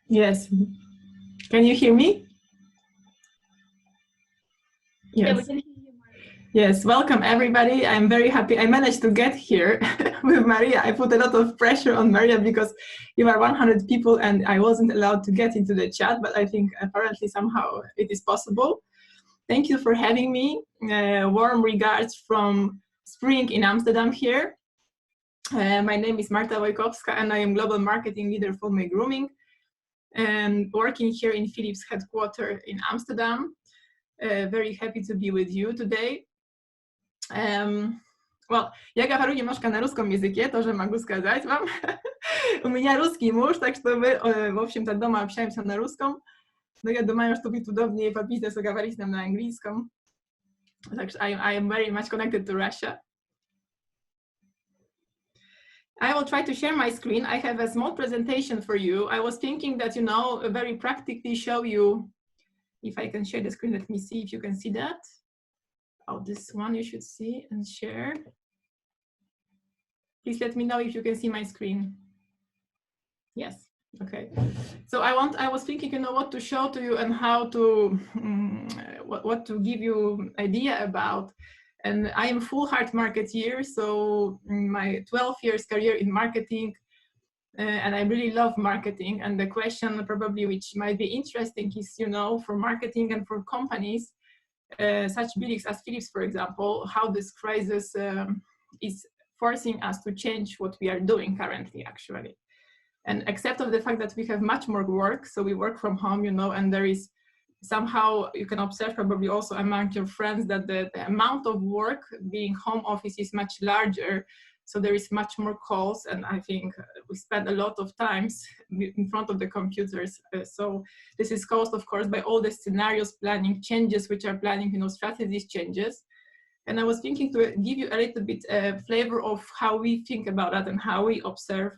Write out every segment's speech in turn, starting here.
Yes. Can you hear me? Yes. Yeah, we can hear you, Marta. Yes, welcome everybody. I'm very happy I managed to get here with Maria. I put a lot of pressure on Maria because you are 100 people and I wasn't allowed to get into the chat, but I think apparently somehow it is possible. Thank you for having me. Warm regards from spring in Amsterdam here. My name is Marta Wojkowska and I am Global Marketing Leader for My Grooming, and working here in Philips headquarters in Amsterdam. Very happy to be with you today. Well, я говорю немножко на русском языке, тоже могу сказать вам. У меня русский муж, так что мы, в общем-то, дома общаемся на русском. Но я думаю, что будет удобнее по бизнесу говорить нам на английском. Так что I am very much connected to Russia. I will try to share my screen. I have a small presentation for you. I was thinking that, you know, very practically show you, if I can share the screen, let me see if you can see that. Oh, this one you should see and share. Please let me know if you can see my screen. Yes, okay. So I was thinking, you know, what to show to you and how to, what to give you idea about. And I am full heart marketeer, so my 12 years career in marketing, and I really love marketing. And the question probably which might be interesting is, you know, for marketing and for companies, such big as Philips, for example, how this crisis is forcing us to change what we are doing currently, actually. And except of the fact that we have much more work, so we work from home, you know, and there is somehow, you can observe probably also among your friends that the amount of work being home office is much larger. So there is much more calls, and I think we spend a lot of times in front of the computers. So this is caused, of course, by all the scenarios planning changes, which are planning, you know, strategies changes. And I was thinking to give you a little bit flavor of how we think about that and how we observe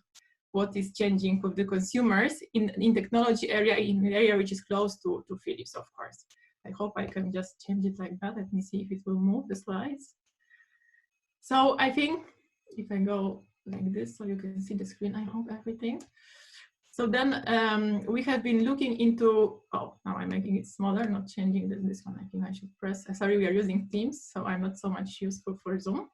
what is changing with the consumers in technology area, in the area which is close to Philips, of course. I hope I can just change it like that. Let me see if it will move the slides. So I think if I go like this, so you can see the screen, I hope everything. So then we have been looking into, oh, now I'm making it smaller, not changing this one. I think I should press, sorry, we are using Teams, so I'm not so much useful for Zoom.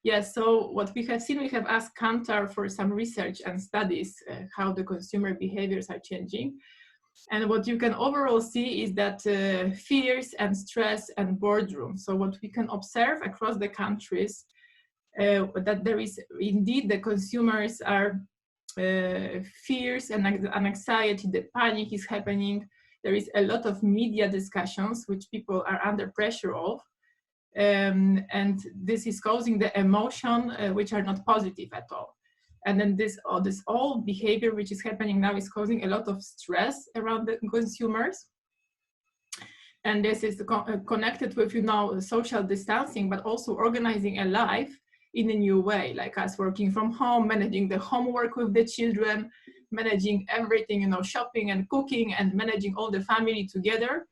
Yes, so what we have seen, we have asked Kantar for some research and studies, how the consumer behaviors are changing. And what you can overall see is that fears and stress and boredom. So what we can observe across the countries, that there is indeed the consumers are fears and anxiety, the panic is happening. There is a lot of media discussions which people are under pressure of. And this is causing the emotion which are not positive at all. And then this all behavior which is happening now is causing a lot of stress around the consumers. And this is connected with, you know, social distancing, but also organizing a life in a new way, like us working from home, managing the homework with the children, managing everything, you know, shopping and cooking and managing all the family together.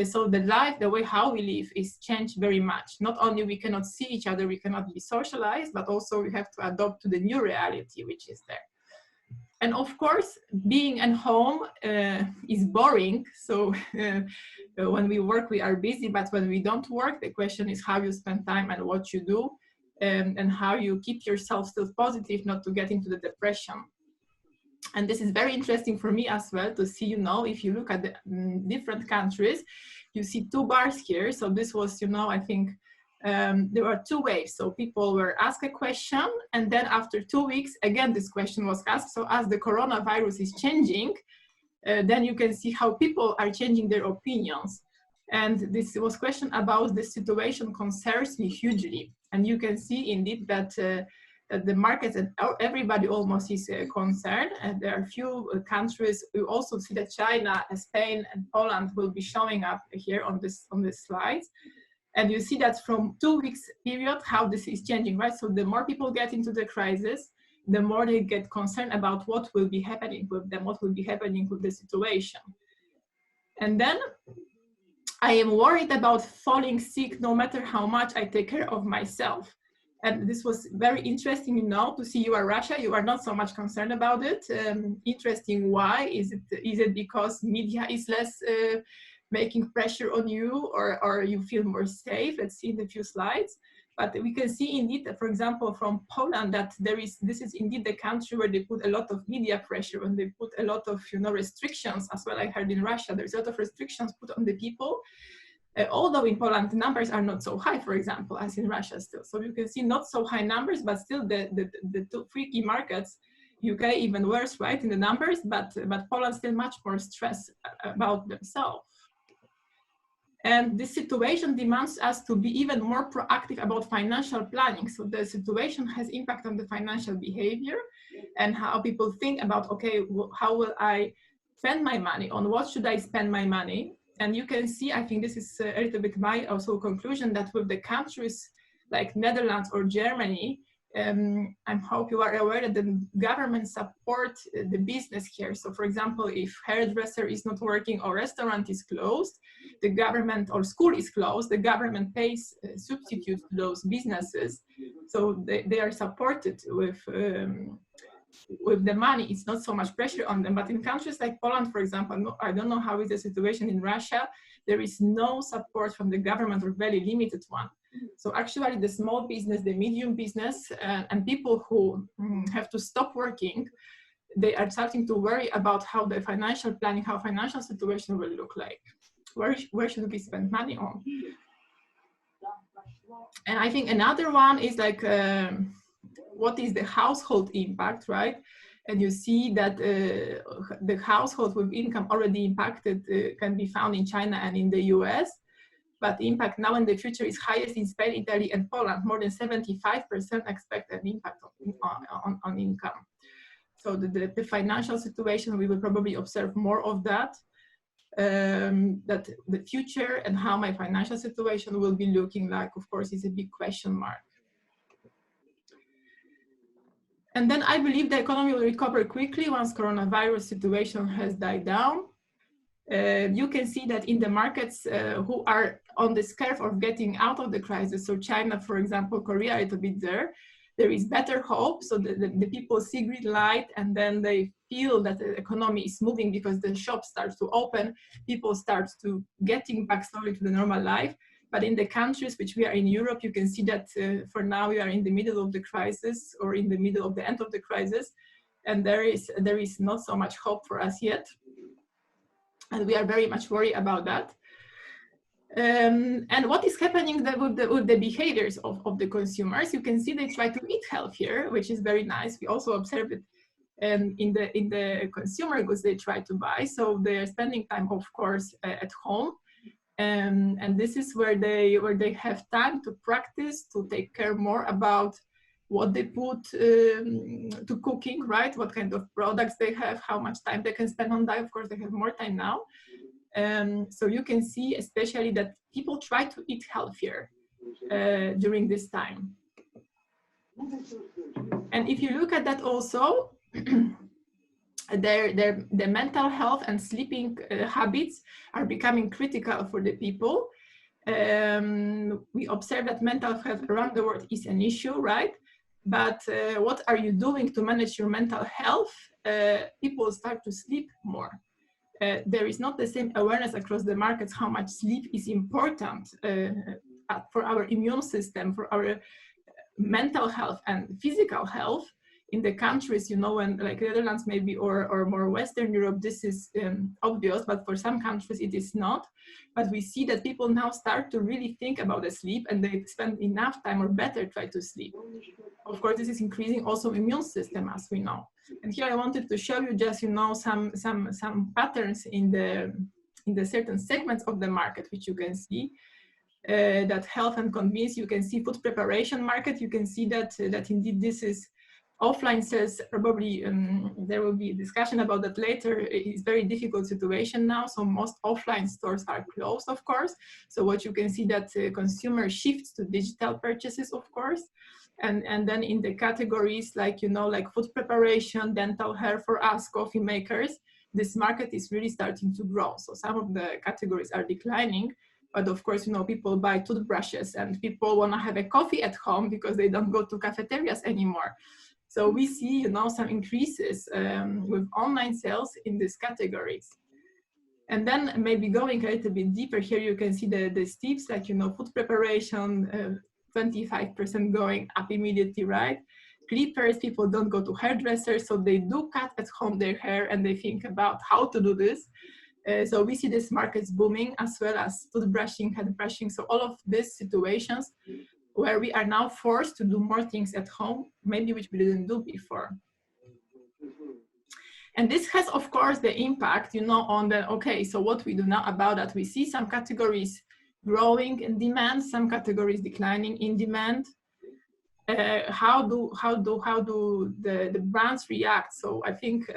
So the life, the way how we live is changed very much. Not only we cannot see each other, we cannot be socialized, but also we have to adopt to the new reality which is there. And of course, being at home is boring. So when we work, we are busy, but when we don't work, the question is how you spend time and what you do, and how you keep yourself still positive, not to get into the depression. And this is very interesting for me as well to see, you know, if you look at the different countries, you see two bars here. So this was, you know, I think there were two waves. So people were asked a question, and then after 2 weeks, again, this question was asked. So as the coronavirus is changing, then you can see how people are changing their opinions. And this was question about the situation concerns me hugely. And you can see indeed that the markets and everybody almost is concerned. And there are few countries. We also see that China, Spain, and Poland will be showing up here on this slides. And you see that from 2 weeks period, how this is changing, right? So the more people get into the crisis, the more they get concerned about what will be happening with them, what will be happening with the situation. And then I am worried about falling sick no matter how much I take care of myself. And this was very interesting, you know, to see you are Russia. You are not so much concerned about it. Interesting. Why? Is it because media is less making pressure on you, or you feel more safe? Let's see in a few slides. But we can see indeed, for example, from Poland, that this is indeed the country where they put a lot of media pressure, and they put a lot of, you know, restrictions as well. I heard in Russia there's a lot of restrictions put on the people. Although in Poland the numbers are not so high, for example, as in Russia still. So you can see not so high numbers, but still the two key markets, UK even worse, right, in the numbers, but Poland still much more stressed about themselves. And this situation demands us to be even more proactive about financial planning. So the situation has impact on the financial behavior and how people think about, okay, how will I spend my money? On what should I spend my money? And you can see, I think this is a little bit my also conclusion, that with the countries like Netherlands or Germany, I hope you are aware that the government support the business here. So for example, if hairdresser is not working or restaurant is closed, the government, or school is closed, the government pays substitutes to those businesses. So they are supported with the money. It's not so much pressure on them. But in countries like Poland, for example, I don't know how is the situation in Russia, there is no support from the government, or very limited one. So actually the small business, the medium business, and people who have to stop working, they are starting to worry about how the financial planning, how financial situation will look like. Where should we spend money on? And I think another one is like, what is the household impact, right? And you see that the household with income already impacted can be found in China and in the US, but the impact now in the future is highest in Spain, Italy, and Poland. More than 75% expect an impact on income. So the financial situation, we will probably observe more of that. That the future and how my financial situation will be looking like, of course, is a big question mark. And then I believe the economy will recover quickly once coronavirus situation has died down. You can see that in the markets who are on this curve of getting out of the crisis, so China, for example, Korea, a little bit there is better hope. So the people see green light, and then they feel that the economy is moving because the shops start to open, people start to getting back slowly to the normal life. But in the countries which we are in Europe, you can see that for now we are in the middle of the crisis, or in the middle of the end of the crisis, and there is not so much hope for us yet. And we are very much worried about that. And what is happening with the behaviors of the consumers? You can see they try to eat healthier, which is very nice. We also observe it in the consumer goods they try to buy. So they are spending time, of course, at home. And this is where they have time to practice, to take care more about what they put to cooking, right? What kind of products they have, how much time they can spend on that. Of course, they have more time now. So you can see especially that people try to eat healthier during this time. And if you look at that also, their mental health and sleeping habits are becoming critical for the people. We observe that mental health around the world is an issue, right? But what are you doing to manage your mental health? People start to sleep more. There is not the same awareness across the markets how much sleep is important for our immune system, for our mental health and physical health. In the countries, you know, and like Netherlands maybe, or more Western Europe, this is obvious, but for some countries it is not. But we see that people now start to really think about the sleep, and they spend enough time or better try to sleep. Of course, this is increasing also immune system, as we know. And here I wanted to show you just, you know, some patterns in the certain segments of the market, which you can see. That health and convenience, you can see food preparation market, you can see that indeed this is offline sales. Probably there will be a discussion about that later. It's very difficult situation now, so most offline stores are closed, of course. So what you can see that consumer shifts to digital purchases, of course. And then in the categories like, you know, like food preparation, dental hair for us, coffee makers, this market is really starting to grow. So some of the categories are declining, But of course, you know, people buy toothbrushes and people want to have a coffee at home because they don't go to cafeterias anymore. So we see, you know, some increases with online sales in these categories. And then maybe going a little bit deeper here, you can see the steps, like, you know, food preparation, 25% going up immediately, right? Clippers, people don't go to hairdressers, so they do cut at home their hair and they think about how to do this. So we see this markets booming, as well as toothbrushing, head brushing. So all of these situations where we are now forced to do more things at home, maybe which we didn't do before. And this has, of course, the impact, you know, on the, okay, so what we do now about that, we see some categories growing in demand, some categories declining in demand. How do the brands react? So I think,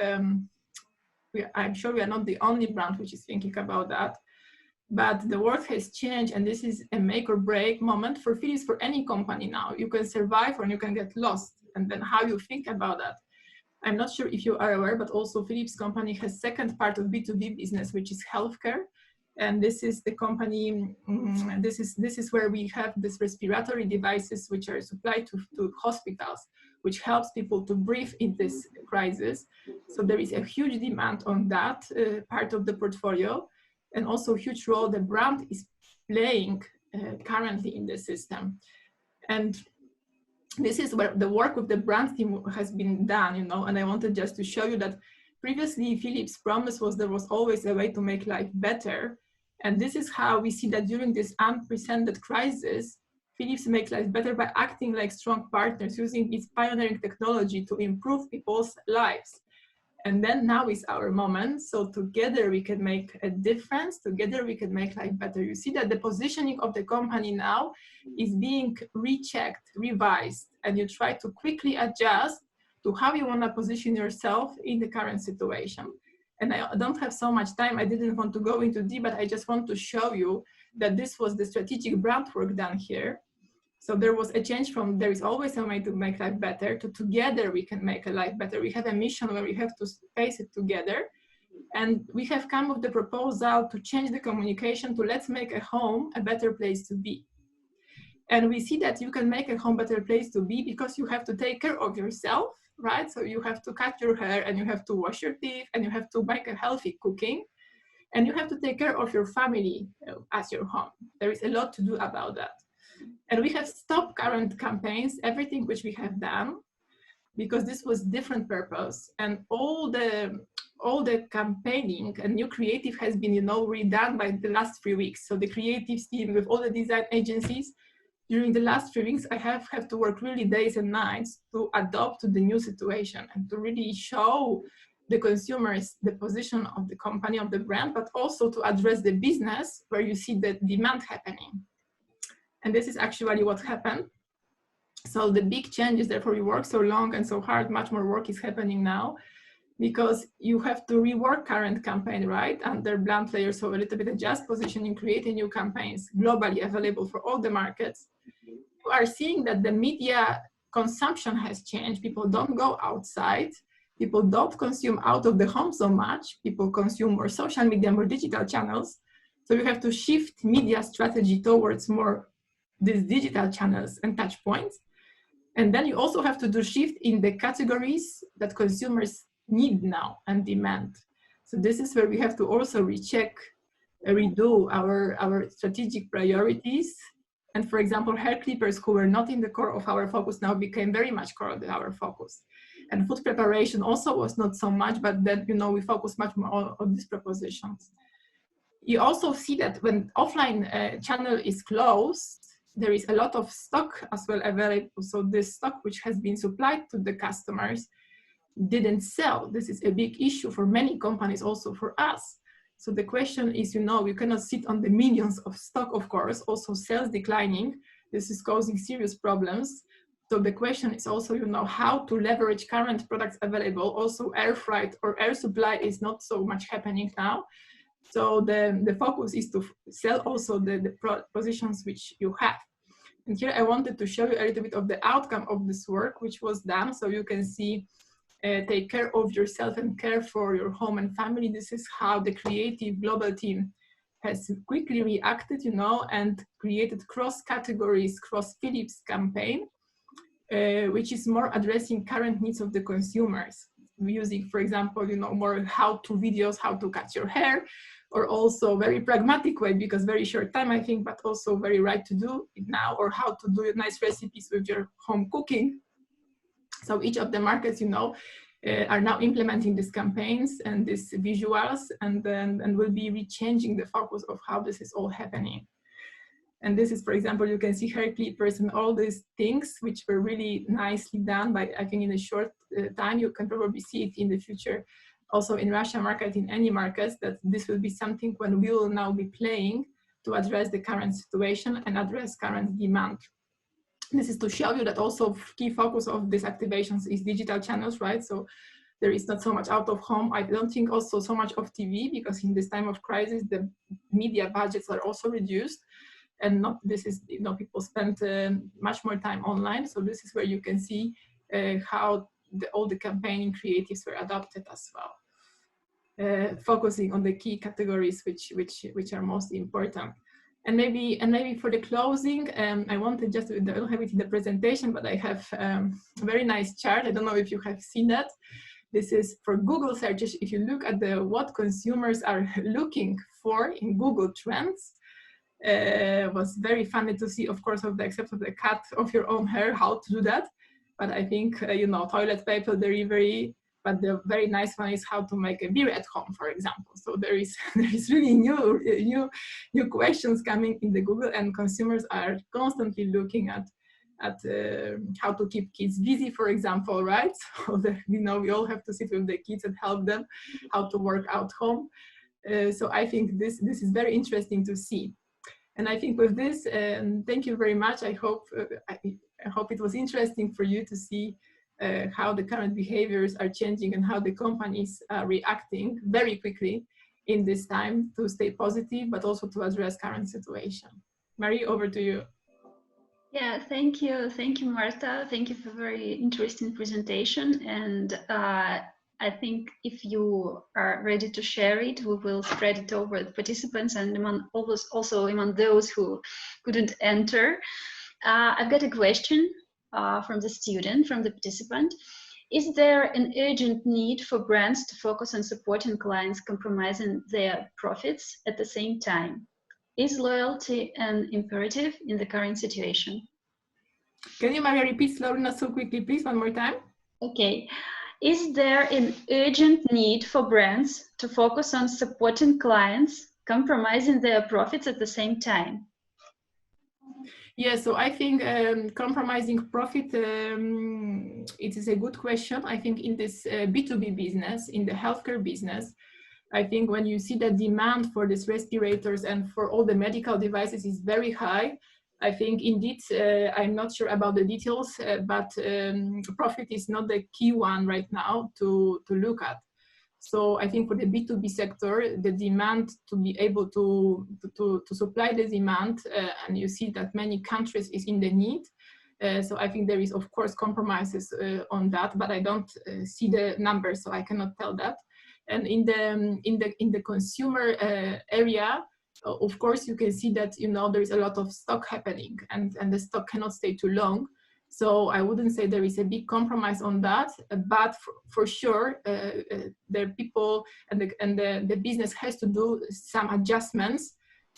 I'm sure we are not the only brand which is thinking about that, but the world has changed, and this is a make or break moment for Philips, for any company now. You can survive or you can get lost, and then how you think about that. I'm not sure if you are aware, but also Philips company has second part of B2B business, which is healthcare. And this is the company, this is where we have these respiratory devices which are supplied to hospitals, which helps people to breathe in this crisis. So there is a huge demand on that part of the portfolio, and also a huge role the brand is playing currently in the system. And this is where the work with the brand team has been done, you know, and I wanted just to show you that previously Philips' promise was there was always a way to make life better. And this is how we see that during this unprecedented crisis, Philips makes life better by acting like strong partners, using its pioneering technology to improve people's lives. And then now is our moment. So together we can make a difference. Together we can make life better. You see that the positioning of the company now is being rechecked, revised, and you try to quickly adjust to how you want to position yourself in the current situation. And I don't have so much time. I didn't want to go into deep, but I just want to show you that this was the strategic brand work done here. So there was a change from there is always a way to make life better to together we can make a life better. We have a mission where we have to face it together. And we have come with the proposal to change the communication to let's make a home a better place to be. And we see that you can make a home better place to be because you have to take care of yourself, right? So you have to cut your hair and you have to wash your teeth and you have to make a healthy cooking. And you have to take care of your family as your home. There is a lot to do about that. And we have stopped current campaigns, everything which we have done, because this was different purpose. And all the campaigning and new creative has been, you know, redone by the last 3 weeks. So the creative team with all the design agencies, during the last 3 weeks, I have to work really days and nights to adapt to the new situation and to really show the consumers the position of the company, of the brand, but also to address the business where you see the demand happening. And this is actually what happened. So the big change is therefore we work so long and so hard, much more work is happening now because you have to rework current campaign, right? Under brand layers, so a little bit adjust positioning, creating new campaigns globally available for all the markets. You are seeing that the media consumption has changed. People don't go outside. People don't consume out of the home so much. People consume more social media, more digital channels. So you have to shift media strategy towards more these digital channels and touch points. And then you also have to do shift in the categories that consumers need now and demand. So this is where we have to also recheck, redo our strategic priorities. And for example, hair clippers who were not in the core of our focus now became very much core of our focus. And food preparation also was not so much, but then, you know, we focus much more on these propositions. You also see that when offline channel is closed, there is a lot of stock as well available. So this stock which has been supplied to the customers didn't sell. This is a big issue for many companies, also for us. So the question is, you know, you cannot sit on the millions of stock, of course, also sales declining. This is causing serious problems. So the question is also, you know, how to leverage current products available. Also air freight or air supply is not so much happening now. So the focus is to sell also the positions which you have. And here I wanted to show you a little bit of the outcome of this work, which was done. So you can see, take care of yourself and care for your home and family. This is how the creative global team has quickly reacted, you know, and created cross-categories, cross-Philips campaign, which is more addressing current needs of the consumers. Using, for example, you know, more how-to videos, how to cut your hair, or also very pragmatic way, because very short time, I think, but also very right to do it now, or how to do nice recipes with your home cooking. So each of the markets, you know, are now implementing these campaigns and these visuals, and will be rechanging the focus of how this is all happening. And this is, for example, you can see hair clippers and all these things, which were really nicely done by, I think, in a short time. You can probably see it in the future, also in Russia market, in any markets, that this will be something when we will now be playing to address the current situation and address current demand. This is to show you that also key focus of these activations is digital channels, right? So there is not so much out of home. I don't think also so much of TV, because in this time of crisis, the media budgets are also reduced. And not, this is, you know, people spend much more time online. So this is where you can see how all the campaigning creatives were adopted as well, focusing on the key categories which are most important. And maybe for the closing, I wanted just, I don't have it in the presentation, but I have a very nice chart. I don't know if you have seen that. This is for Google searches. If you look at what consumers are looking for in Google Trends, was very funny to see, of course, of the except of the cut of your own hair, how to do that. But I think, you know, toilet paper delivery, but the very nice one is how to make a beer at home, for example. So there is really new questions coming in the Google, and consumers are constantly looking at how to keep kids busy, for example, right? So you know, we all have to sit with the kids and help them how to work out home. So I think this is very interesting to see. And I think with this, thank you very much. I hope it was interesting for you to see how the current behaviors are changing and how the companies are reacting very quickly in this time to stay positive, but also to address current situation. Marie, over to you. Yeah, thank you, Marta. Thank you for a very interesting presentation. And I think if you are ready to share it, we will spread it over the participants and also among those who couldn't enter. I've got a question from the participant. Is there an urgent need for brands to focus on supporting clients compromising their profits at the same time? Is loyalty an imperative in the current situation? Can you, Maria, repeat slowly, not so quickly, please, one more time? Okay. Is there an urgent need for brands to focus on supporting clients compromising their profits at the same time? Yeah, so I think compromising profit, it is a good question. I think in this B2B business, in the healthcare business, I think when you see the demand for these respirators and for all the medical devices is very high, I think indeed, I'm not sure about the details, but profit is not the key one right now to look at. So I think for the B2B sector, the demand to be able to supply the demand, and you see that many countries is in the need. So I think there is, of course, compromises on that, but I don't see the numbers, so I cannot tell that. And in the consumer area, of course, you can see that, you know, there is a lot of stock happening, and the stock cannot stay too long. So I wouldn't say there is a big compromise on that, but for sure, the people and the business has to do some adjustments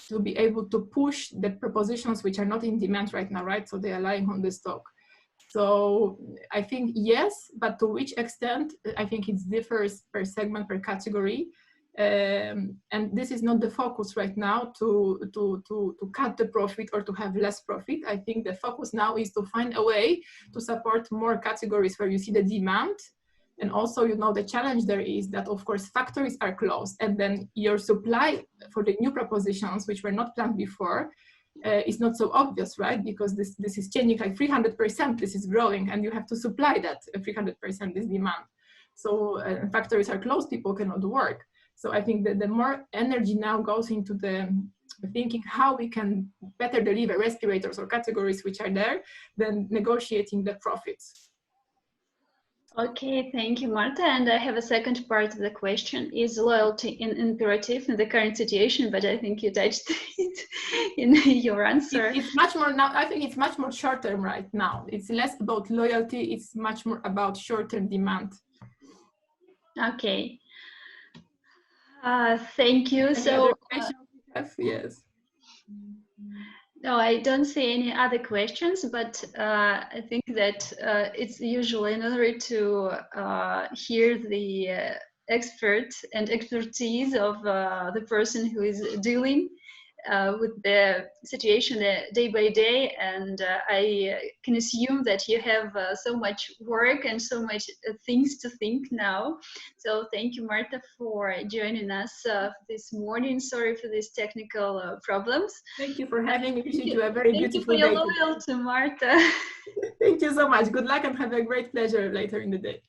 to be able to push the propositions which are not in demand right now, right? So they are lying on the stock. So I think yes, but to which extent, I think it differs per segment, per category. And this is not the focus right now to cut the profit or to have less profit. I think the focus now is to find a way to support more categories where you see the demand. And also, you know, the challenge there is that, of course, factories are closed, and then your supply for the new propositions, which were not planned before, is not so obvious, right? Because this is changing like 300%, this is growing, and you have to supply that 300%, this demand. So factories are closed, people cannot work. So I think that the more energy now goes into the thinking how we can better deliver respirators or categories which are there than negotiating the profits. Okay, thank you, Marta. And I have a second part of the question. Is loyalty an imperative in the current situation? But I think you touched it in your answer. It's much more now. I think it's much more short term right now. It's less about loyalty. It's much more about short term demand. Okay. Thank you. Any other questions you have? Yes. No, I don't see any other questions, but I think that it's usually in order to hear the expert and expertise of the person who is dealing with the situation day by day. And I can assume that you have so much work and so much things to think now. So thank you, Marta, for joining us this morning. Sorry for these technical problems. Thank you for having me. Wishing you a very beautiful day. Thank you for your loyalty, Marta. Thank you so much. Good luck and have a great pleasure later in the day.